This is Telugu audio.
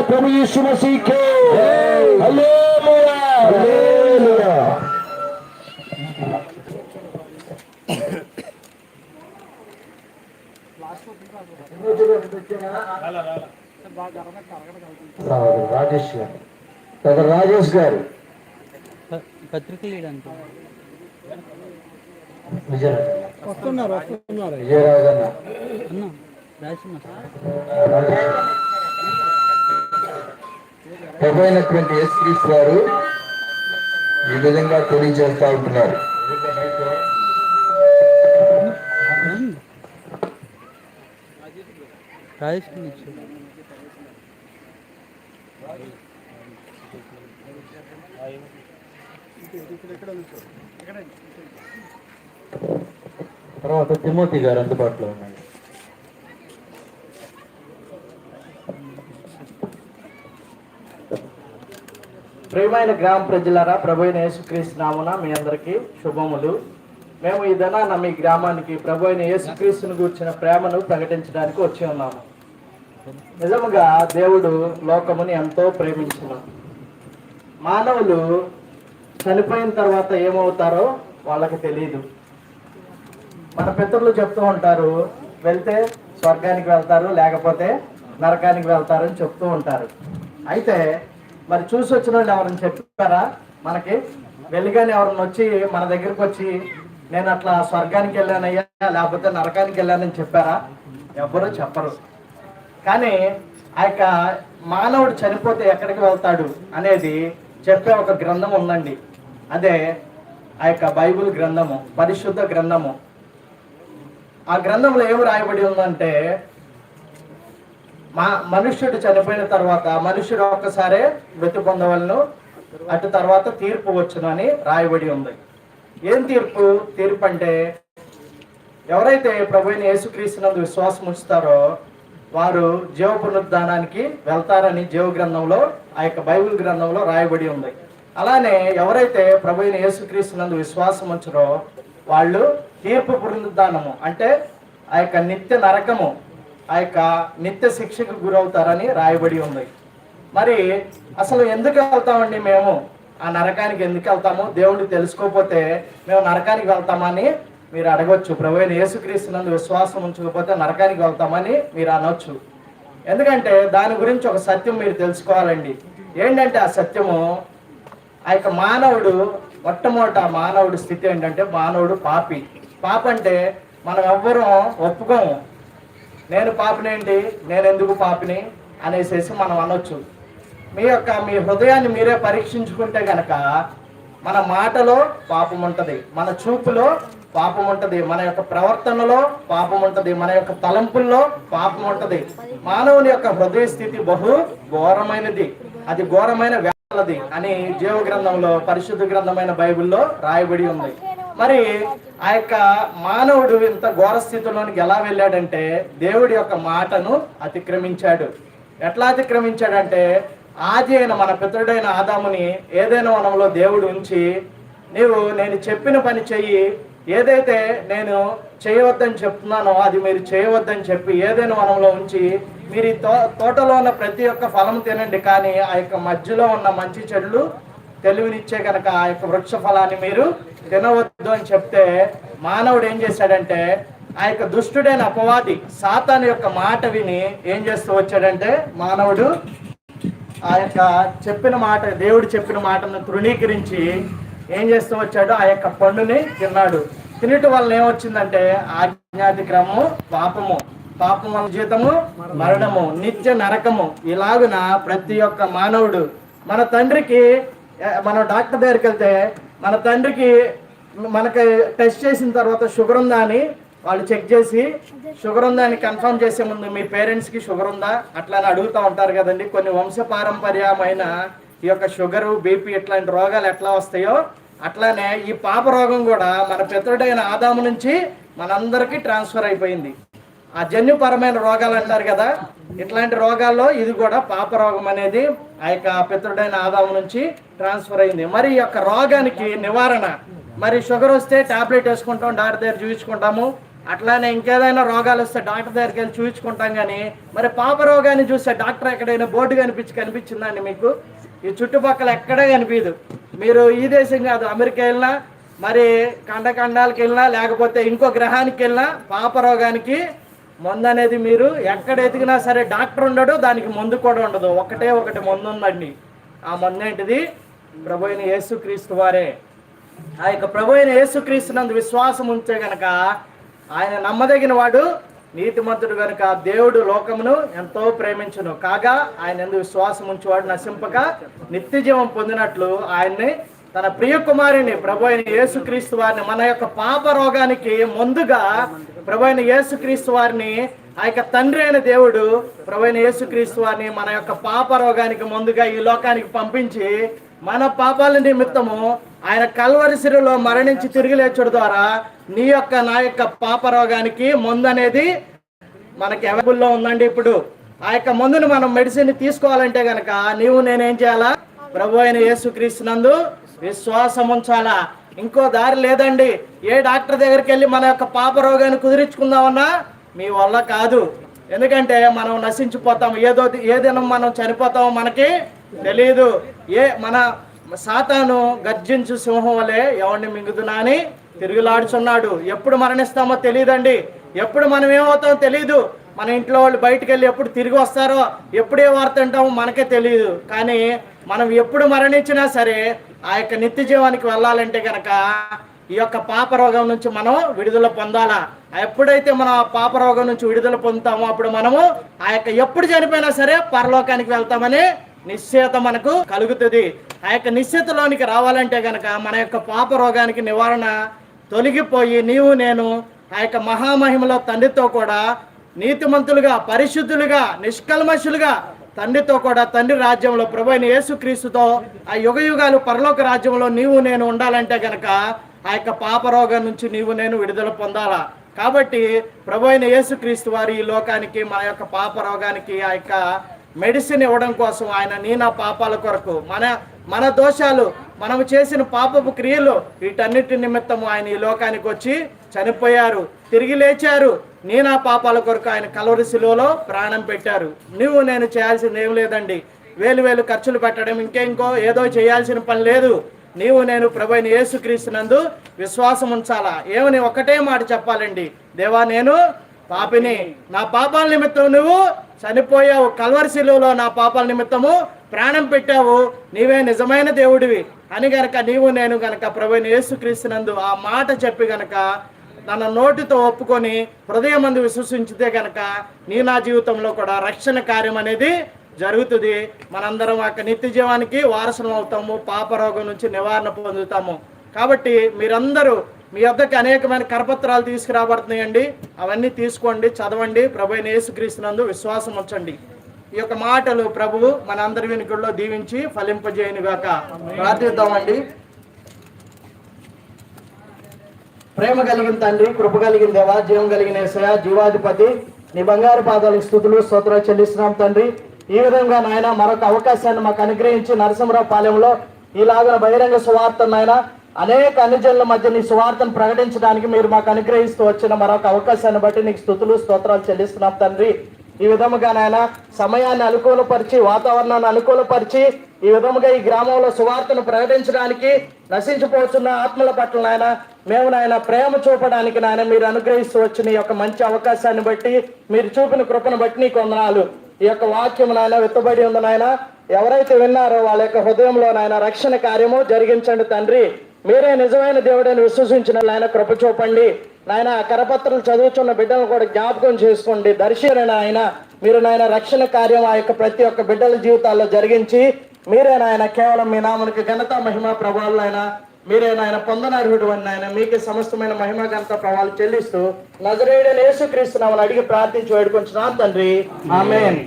प्रभु यीशु मसीह के हालेलुया हालेलुया। రాజేష్ గారు, బ్రదర్ రాజేష్ గారు పత్రికలు ఇవ్వడానికి వస్తున్నారు అన్న రాసిన ప్రభైనటువంటి యేసుక్రీస్తు వారు ఈ విధంగా తెలియజేస్తా ఉంటున్నారు. తర్వాత తిమోతి గారు అందుబాటులో ఉన్నారు. ప్రియమైన గ్రామ ప్రజలారా, ప్రభు అయిన యేసుక్రీస్తు నామమున మీ అందరికీ శుభములు. మేము ఈ దినాన మీ గ్రామానికి ప్రభు అయిన యేసుక్రీస్తుని గూర్చిన ప్రేమను ప్రకటించడానికి వచ్చి ఉన్నాము. నిజముగా దేవుడు లోకముని ఎంతో ప్రేమించును. మానవులు చనిపోయిన తర్వాత ఏమవుతారో వాళ్ళకి తెలియదు. మన పితరులు చెప్తూ ఉంటారు, వెళ్తే స్వర్గానికి వెళ్తారు, లేకపోతే నరకానికి వెళ్తారని చెప్తూ ఉంటారు. అయితే మరి చూసి వచ్చిన వాళ్ళు ఎవరైనా చెప్పారా? మనకి వెలిగాని ఎవరైనా వచ్చి మన దగ్గరికి వచ్చి నేను అట్లా స్వర్గానికి వెళ్ళానయ్యా లేకపోతే నరకానికి వెళ్ళానని చెప్పారా? ఎవ్వరూ చెప్పరు. కానీ ఆ యొక్క మానవుడు చనిపోతే ఎక్కడికి వెళ్తాడు అనేది చెప్పే ఒక గ్రంథం ఉందండి. అదే ఆ యొక్క బైబిల్ గ్రంథము, పరిశుద్ధ గ్రంథము. ఆ గ్రంథంలో ఏమి రాయబడి ఉందంటే, మనుష్యుడు చనిపోయిన తర్వాత మనుష్యుడు ఒక్కసారే మృతి పొందవలను, అటు తర్వాత తీర్పు వచ్చును అని రాయబడి ఉంది. ఏం తీర్పు? తీర్పు అంటే ఎవరైతే ప్రభువైన యేసుక్రీస్తునందు విశ్వాసం ఉంచుతారో వారు జీవ పునరుద్ధానానికి వెళ్తారని జీవ గ్రంథంలో, ఆ యొక్క బైబిల్ గ్రంథంలో రాయబడి ఉంది. అలానే ఎవరైతే ప్రభువైన యేసుక్రీస్తునందు విశ్వాసం ఉంచరో వాళ్ళు తీర్పు పునరుద్ధానము అంటే ఆ యొక్క నిత్య నరకము, ఆ యొక్క నిత్య శిక్షకు గురవుతారని రాయబడి ఉంది. మరి అసలు ఎందుకు వెళ్తామండి మేము? ఆ నరకానికి ఎందుకు వెళ్తాము? దేవుడిని తెలుసుకోకపోతే మేము నరకానికి వెళ్తామని మీరు అడగొచ్చు. ప్రభువైన యేసుక్రీస్తునందు విశ్వాసం ఉంచకపోతే నరకానికి వెళ్తామని మీరు అనొచ్చు. ఎందుకంటే దాని గురించి ఒక సత్యం మీరు తెలుసుకోవాలండి. ఏంటంటే ఆ సత్యము, ఆ యొక్క మానవుడు మొట్టమొదట మానవుడి స్థితి ఏంటంటే మానవుడు పాపి. పాప అంటే మనం ఎవ్వరూ ఒప్పుకోము. నేను పాపినేంటి, నేను ఎందుకు పాపిని అనేసి మనం అనొచ్చు. మీ హృదయాన్ని మీరే పరీక్షించుకుంటే కనుక మన మాటలో పాపం ఉంటుంది, మన చూపులో పాపం ఉంటుంది, మన యొక్క ప్రవర్తనలో పాపం ఉంటుంది, మన యొక్క తలంపుల్లో పాపం ఉంటుంది. మానవుని యొక్క హృదయ స్థితి బహు ఘోరమైనది, అది ఘోరమైన వ్యాధి అని జీవ గ్రంథంలో, పరిశుద్ధ గ్రంథమైన బైబిల్లో రాయబడి ఉంది. మరి ఆ యొక్క మానవుడు ఇంత ఘోర స్థితిలోనికి ఎలా వెళ్ళాడంటే దేవుడి యొక్క మాటను అతిక్రమించాడు. ఎట్లా అతిక్రమించాడంటే ఆది అయిన మన పితరుడైన ఆదాముని ఏదైనా వనంలో దేవుడు ఉంచి, నేను చెప్పిన పని చెయ్యి, ఏదైతే నేను చేయవద్దని చెప్తున్నానో అది మీరు చేయవద్దని చెప్పి ఏదైనా వనంలో ఉంచి మీరు ఈ తోటలో ఉన్న ప్రతి ఒక్క ఫలం తినండి, కానీ ఆ యొక్క మధ్యలో ఉన్న మంచి చెడులు తెలివినిచ్చే కనుక ఆ యొక్క వృక్ష ఫలాన్ని మీరు తినవద్దు అని చెప్తే మానవుడు ఏం చేశాడంటే ఆ యొక్క దుష్టుడైన అపవాది సాతాను యొక్క మాట విని ఏం చేస్తూ వచ్చాడంటే మానవుడు ఆ యొక్క చెప్పిన మాట, దేవుడు చెప్పిన మాటను తృణీకరించి ఏం చేస్తూ వచ్చాడు, ఆ యొక్క పండుని తిన్నాడు. తినటం వల్ల ఏమొచ్చిందంటే ఆజ్ఞాతిక్రమము, పాపము, పాపం వల్ల జీతము మరణము, నిత్య నరకము. ఇలాగున ప్రతి ఒక్క మానవుడు మన తండ్రికి, మనం డాక్టర్ దగ్గరికి వెళ్తే మన తండ్రికి మనకి టెస్ట్ చేసిన తర్వాత షుగర్ ఉందా అని వాళ్ళు చెక్ చేసి షుగర్ ఉందా అని కన్ఫర్మ్ చేసే ముందు మీ పేరెంట్స్కి షుగర్ ఉందా అట్లా అని అడుగుతూ ఉంటారు కదండి. కొన్ని వంశపారంపర్యమైన ఈ యొక్క షుగరు, బీపీ ఇట్లాంటి రోగాలు ఎట్లా వస్తాయో అట్లానే ఈ పాప రోగం కూడా మన పితరుడైన ఆదాము నుంచి మనందరికీ ట్రాన్స్ఫర్ అయిపోయింది. ఆ జన్యుపరమైన రోగాలు అంటారు కదా, ఇట్లాంటి రోగాల్లో ఇది కూడా పాప రోగం అనేది ఆ యొక్క పితరుడైన ఆదాము నుంచి ట్రాన్స్ఫర్ అయింది. మరి ఈ యొక్క రోగానికి నివారణ, మరి షుగర్ వస్తే టాబ్లెట్ వేసుకుంటాం, డాక్టర్ దగ్గర చూపించుకుంటాము, అట్లానే ఇంకేదైనా రోగాలు వస్తే డాక్టర్ దగ్గరికి వెళ్ళి చూపించుకుంటాం. కానీ మరి పాప రోగాన్ని చూస్తే డాక్టర్ ఎక్కడైనా బోర్డు కనిపించిందండి మీకు? ఈ చుట్టుపక్కల ఎక్కడే కనిపించదు. మీరు ఈ దేశం కాదు, అమెరికా వెళ్ళినా, మరి ఖండాలకు వెళ్ళినా, లేకపోతే ఇంకో గ్రహానికి వెళ్ళినా పాప రోగానికి మందు అనేది మీరు ఎక్కడ ఎతికినా సరే డాక్టర్ ఉండడు, దానికి మందు కూడా ఉండదు. ఒకటి మందు ఉందండి. ఆ మందు ఏంటిది? ప్రభు అయిన యేసుక్రీస్తు వారే. ఆ యొక్క ప్రభు అయిన యేసుక్రీస్తు నందు విశ్వాసం ఉంటే గనక ఆయన నమ్మదగిన వాడు, నీతిమంతుడు గనుక దేవుడు లోకమును ఎంతో ప్రేమించును కాగా ఆయన యందు విశ్వాసం ఉంచేవాడు నశింపక నిత్య జీవం పొందినట్లు ఆయన్ని తన ప్రియ కుమారుని ప్రభు అయిన యేసుక్రీస్తు వారిని, మన యొక్క పాప రోగానికి ముందుగా ప్రభు అయిన యేసుక్రీస్తు వారిని, ఆ యొక్క తండ్రి అయిన దేవుడు ప్రభు అయిన యేసుక్రీస్తు వారిని మన యొక్క పాప రోగానికి ముందుగా ఈ లోకానికి పంపించి మన పాపాల నిమిత్తము ఆయన కల్వరి శిలువలో మరణించి తిరిగి లేచడం ద్వారా నీ యొక్క నా యొక్క పాప రోగానికి మందు అనేది మనకి అవైలబుల్లో ఉందండి. ఇప్పుడు ఆ యొక్క మందుని మనం మెడిసిన్ తీసుకోవాలంటే గనక నీవు నేనేం చేయాలా? ప్రభు అయిన యేసుక్రీస్తు నందు విశ్వాసం ఉంచాలా. ఇంకో దారి లేదండి. ఏ డాక్టర్ దగ్గరికి వెళ్ళి మన యొక్క పాప రోగాన్ని కుదిరించుకుందామన్నా మీ వల్ల కాదు. ఎందుకంటే మనం నశించిపోతాం. ఏ దినం మనం చనిపోతామో మనకి తెలియదు. మన సాతాను గర్జించు సింహం వలె ఎవరిని మింగుదునా అని తిరుగులాడుచున్నాడు. ఎప్పుడు మరణిస్తామో తెలియదండి. ఎప్పుడు మనం ఏమవుతామో తెలియదు. మన ఇంట్లో వాళ్ళు బయటకు వెళ్ళి ఎప్పుడు తిరిగి వస్తారో, ఎప్పుడే వార్త అంటామో మనకే తెలియదు. కానీ మనం ఎప్పుడు మరణించినా సరే ఆ యొక్క నిత్య జీవానికి వెళ్ళాలంటే కనుక ఈ యొక్క పాప రోగం నుంచి మనం విడుదల పొందాలా. ఎప్పుడైతే మనం ఆ పాప రోగం నుంచి విడుదల పొందుతామో అప్పుడు మనము ఆ యొక్క ఎప్పుడు చనిపోయినా సరే పరలోకానికి వెళ్తామని నిశ్చయత మనకు కలుగుతుంది. ఆ యొక్క నిశ్చయతలోనికి రావాలంటే గనక మన యొక్క పాప రోగానికి నివారణ తొలగిపోయి నీవు నేను ఆ యొక్క మహామహిమలో తండ్రితో కూడా నీతిమంతులుగా, పరిశుద్ధులుగా, నిష్కల్మషులుగా తండ్రితో కూడా తండ్రి రాజ్యంలో ప్రభు అయిన యేసుక్రీస్తుతో ఆ యుగయుగాలు పరలోక రాజ్యంలో నీవు నేను ఉండాలంటే గనక ఆ యొక్క పాప రోగం నుంచి నీవు నేను విడుదల పొందాలా. కాబట్టి ప్రభు అయిన యేసుక్రీస్తు వారి ఈ లోకానికి మన యొక్క పాప రోగానికి ఆ యొక్క మెడిసిన్ ఇవ్వడం కోసం ఆయన నా పాపాల కొరకు మన దోషాలు, మనము చేసిన పాపపు క్రియలు వీటన్నిటి నిమిత్తము ఆయన ఈ లోకానికి వచ్చి చనిపోయారు, తిరిగి లేచారు. నా పాపాల కొరకు ఆయన కల్వరి శిలువలో ప్రాణం పెట్టారు. నువ్వు నేను చేయాల్సింది ఏం లేదండి. వేలు ఖర్చులు పెట్టడం, ఇంకో ఏదో చేయాల్సిన పని లేదు. నీవు నేను ప్రభు అయిన యేసుక్రీస్తు నందు విశ్వాసం ఉంచాలా. ఏమని ఒకటే మాట చెప్పాలండి, దేవా నేను పాపిని, నా పాపాల నిమిత్తం నువ్వు చనిపోయావు, కల్వరి శిలువలో నా పాపాల నిమిత్తము ప్రాణం పెట్టావు, నీవే నిజమైన దేవుడివి అని గనక నీవు నేను గనక ప్రభు అయిన యేసుక్రీస్తు నందు ఆ మాట చెప్పి గనక తన నోటితో ఒప్పుకొని హృదయమందు విశ్వసించితే గనక నా జీవితంలో కూడా రక్షణ కార్యం అనేది జరుగుతుంది. మనందరం ఆ నిత్య జీవానికి వారసులం అవుతాము, పాప రోగం నుంచి నివారణ పొందుతాము. కాబట్టి మీరందరూ మీ వద్దకు అనేకమైన కరపత్రాలు తీసుకురాబడుతున్నాయండి. అవన్నీ తీసుకోండి, చదవండి, ప్రభు అయిన యేసుక్రీస్తు నందు విశ్వాసం ఉంచండి. ఈ యొక్క మాటలు ప్రభువు మన అందరి వెనుకల్లో దీవించి ఫలింపజేయనుగాక. ప్రార్థిద్దామండి. ప్రేమ కలిగిన తండ్రి, కృప కలిగిన దేవా, జీవం కలిగిన యేసయ్య, జీవాధిపతి, నీ బంగారు పాదాలకు స్తుతులు స్తోత్రాలు చెల్లిస్తున్నాం తండ్రి. ఈ విధంగా నాయన మరొక అవకాశాన్ని మాకు అనుగ్రహించి నరసింహరావు పాలెంలో ఇలాగ బహిరంగ సువార్త నాయన అనేక అన్యజనుల మధ్య నీ సువార్తను ప్రకటించడానికి మీరు మాకు అనుగ్రహిస్తూ వచ్చిన మరొక అవకాశాన్ని బట్టి నీకు స్తుతులు స్తోత్రాలు చెల్లిస్తున్నాం తండ్రి. ఈ విధముగా నాయన సమయాన్ని అనుకూలపరిచి, వాతావరణాన్ని అనుకూలపరిచి ఈ విధముగా ఈ గ్రామంలో సువార్తను ప్రకటించడానికి నశించిపోతున్న ఆత్మల పట్ల నాయన మేము నాయన ప్రేమ చూపడానికి నాయన మీరు అనుగ్రహిస్తూ వచ్చిన ఈ యొక్క మంచి అవకాశాన్ని బట్టి, మీరు చూపిన కృపను బట్టి నీకు వందనాలు. ఈ యొక్క వాక్యం నాయన విత్తబడి ఉంది నాయన, ఎవరైతే విన్నారో వాళ్ళ యొక్క హృదయంలో నాయన రక్షణ కార్యము జరిగించండి తండ్రి. మీరే నిజమైన దేవుడని విశ్వసించిన నాయన కృప చూపండి నాయన. కరపత్రాలు చదువుతున్న బిడ్డలను కూడా జ్ఞాపకం చేసుకోండి, దర్శన ఆయన మీరు నాయన రక్షణ కార్యం ఆ యొక్క ప్రతి ఒక్క బిడ్డల జీవితాల్లో జరిగించి మీరే నాయన కేవలం మీ నామనికి ఘనత మహిమ ప్రభావాలు ఆయన మీరే నాయన పొందనర్హుడు అని నాయన మీకే సమస్తమైన మహిమ ఘనత ప్రభావాలు చెల్లిస్తూ నజరేయుడైన యేసుక్రీస్తు నామమున అడిగి ప్రార్థించి వేడుకొంచున్నాం తండ్రి. ఆమేన్.